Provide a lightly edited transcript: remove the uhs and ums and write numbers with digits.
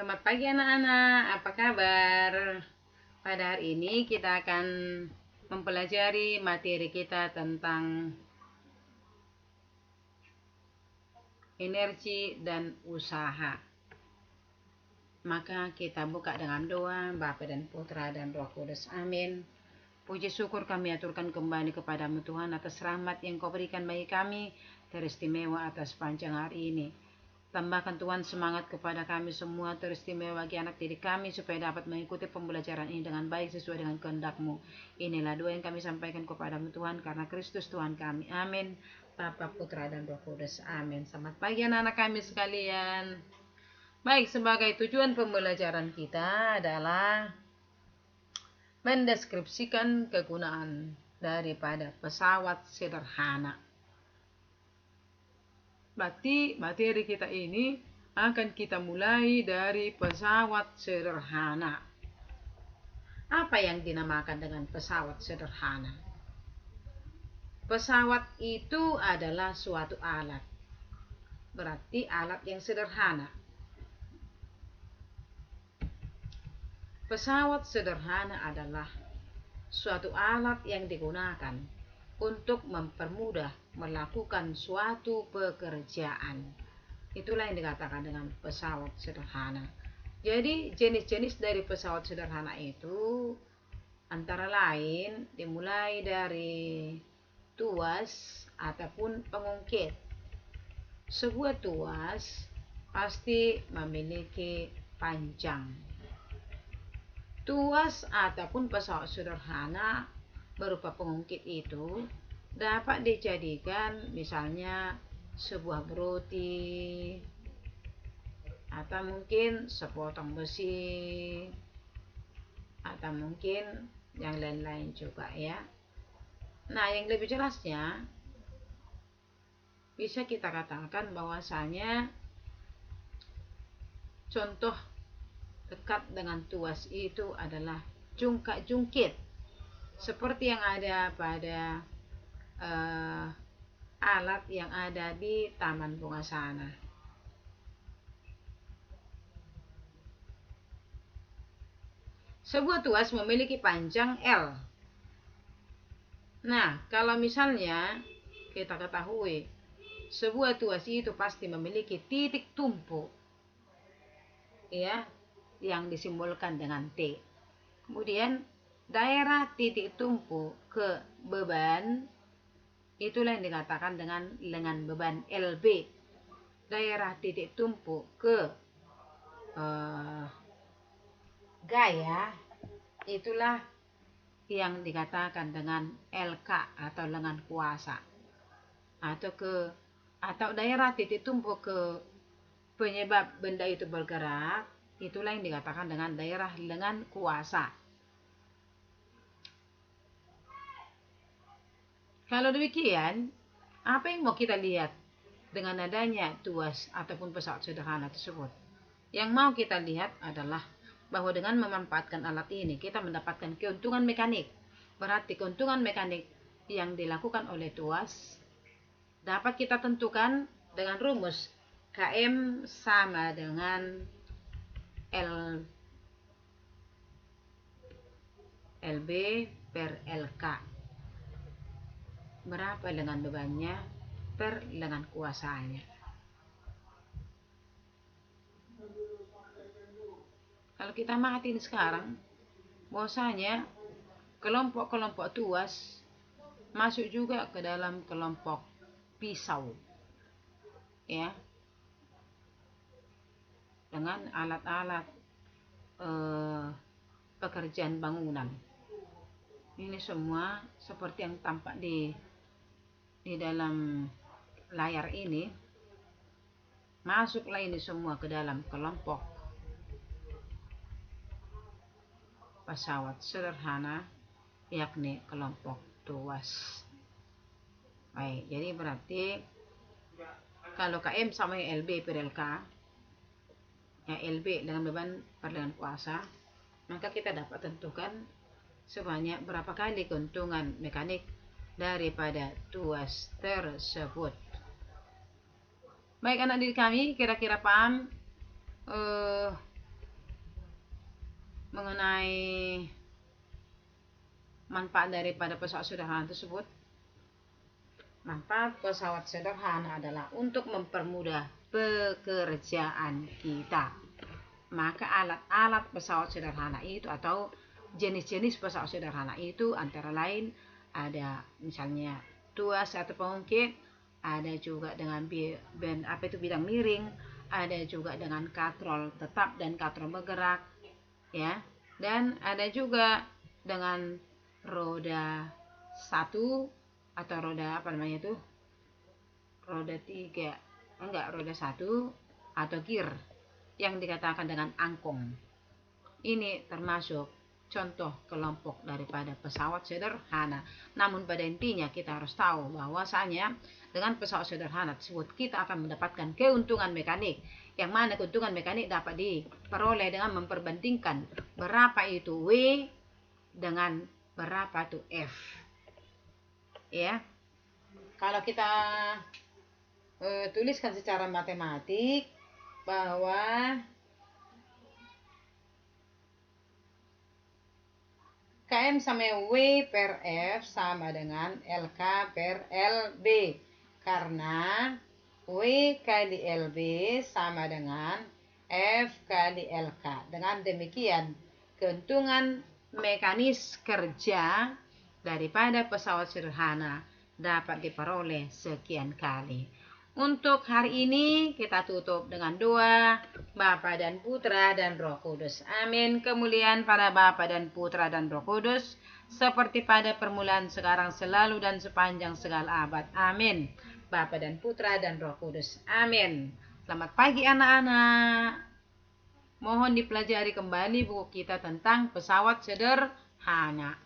Selamat pagi anak-anak, apa kabar? Pada hari ini kita akan mempelajari materi kita tentang energi dan usaha. Maka kita buka dengan doa, Bapa dan Putra dan Roh Kudus. Amin. Puji syukur kami aturkan kembali kepadamu Tuhan atas rahmat yang Kau berikan bagi kami, teristimewa atas panjang hari ini. Tambahkan Tuhan semangat kepada kami semua, teristimewa bagi anak didik kami supaya dapat mengikuti pembelajaran ini dengan baik sesuai dengan kehendak-Mu. Inilah doa yang kami sampaikan kepadamu Tuhan karena Kristus Tuhan kami. Amin. Bapa, Putra dan Roh Kudus. Amin. Selamat pagi anak-anak kami sekalian. Baik, sebagai tujuan pembelajaran kita adalah mendeskripsikan kegunaan daripada pesawat sederhana. Berarti materi kita ini akan kita mulai dari pesawat sederhana. Apa yang dinamakan dengan pesawat sederhana? Pesawat itu adalah suatu alat. Berarti alat yang sederhana. Pesawat sederhana adalah suatu alat yang digunakan untuk mempermudah melakukan suatu pekerjaan. Itulah yang dikatakan dengan pesawat sederhana. Jadi jenis-jenis dari pesawat sederhana itu antara lain dimulai dari tuas ataupun pengungkit. Sebuah tuas pasti memiliki panjang. Tuas ataupun pesawat sederhana berupa pengungkit itu dapat dijadikan misalnya sebuah roti atau mungkin sepotong besi atau mungkin yang lain-lain juga ya. Nah, yang lebih jelasnya bisa kita katakan bahwasanya contoh dekat dengan tuas itu adalah jungkat-jungkit seperti yang ada pada alat yang ada di Taman Bunga sana. Sebuah tuas memiliki panjang L. Nah, kalau misalnya kita ketahui sebuah tuas itu pasti memiliki titik tumpu ya, yang disimbolkan dengan T. Kemudian daerah titik tumpu ke beban itulah yang dikatakan dengan lengan beban LB. Daerah titik tumpu ke gaya itulah yang dikatakan dengan LK atau lengan kuasa. Atau daerah titik tumpu ke penyebab benda itu bergerak, itulah yang dikatakan dengan daerah lengan kuasa. Kalau demikian, apa yang mau kita lihat dengan adanya tuas ataupun pesawat sederhana tersebut? Yang mau kita lihat adalah bahwa dengan memanfaatkan alat ini kita mendapatkan keuntungan mekanik. Berarti keuntungan mekanik yang dilakukan oleh tuas dapat kita tentukan dengan rumus KM sama dengan LB per LK. Berapa lengan bebannya per lengan kuasanya. Kalau kita amatin sekarang, bahwasanya kelompok-kelompok tuas masuk juga ke dalam kelompok pisau. Ya. Dengan alat-alat pekerjaan bangunan. Ini semua seperti yang tampak di dalam layar ini. Masuklah ini semua ke dalam kelompok pesawat sederhana, yakni kelompok tuas. Baik, jadi berarti kalau KM sama LB per LK, ya LB dengan beban per lengan kuasa, maka kita dapat tentukan sebanyak berapa kali keuntungan mekanik daripada tuas tersebut. Baik anak didik kami, kira-kira paham mengenai manfaat daripada pesawat sederhana tersebut. Manfaat pesawat sederhana adalah untuk mempermudah pekerjaan kita. Maka alat-alat pesawat sederhana itu atau jenis-jenis pesawat sederhana itu antara lain ada misalnya tuas atau pengungkit, ada juga dengan bidang miring, ada juga dengan katrol tetap dan katrol bergerak, ya, dan ada juga dengan roda 1 atau roda roda 3, roda 1 atau gear yang dikatakan dengan angkong. Ini termasuk contoh kelompok daripada pesawat sederhana. Namun pada intinya kita harus tahu bahwasanya dengan pesawat sederhana tersebut kita akan mendapatkan keuntungan mekanik, yang mana keuntungan mekanik dapat diperoleh dengan memperbandingkan berapa itu W dengan berapa itu F. Ya, kalau kita tuliskan secara matematik bahwa KM sama W per F sama dengan LK per LB, karena W kali LB sama dengan F kali LK. Dengan demikian keuntungan mekanis kerja daripada pesawat sederhana dapat diperoleh sekian kali. Untuk hari ini kita tutup dengan doa Bapa dan Putra dan Roh Kudus. Amin. Kemuliaan pada Bapa dan Putra dan Roh Kudus, seperti pada permulaan, sekarang, selalu, dan sepanjang segala abad. Amin. Bapa dan Putra dan Roh Kudus. Amin. Selamat pagi anak-anak. Mohon dipelajari kembali buku kita tentang pesawat sederhana.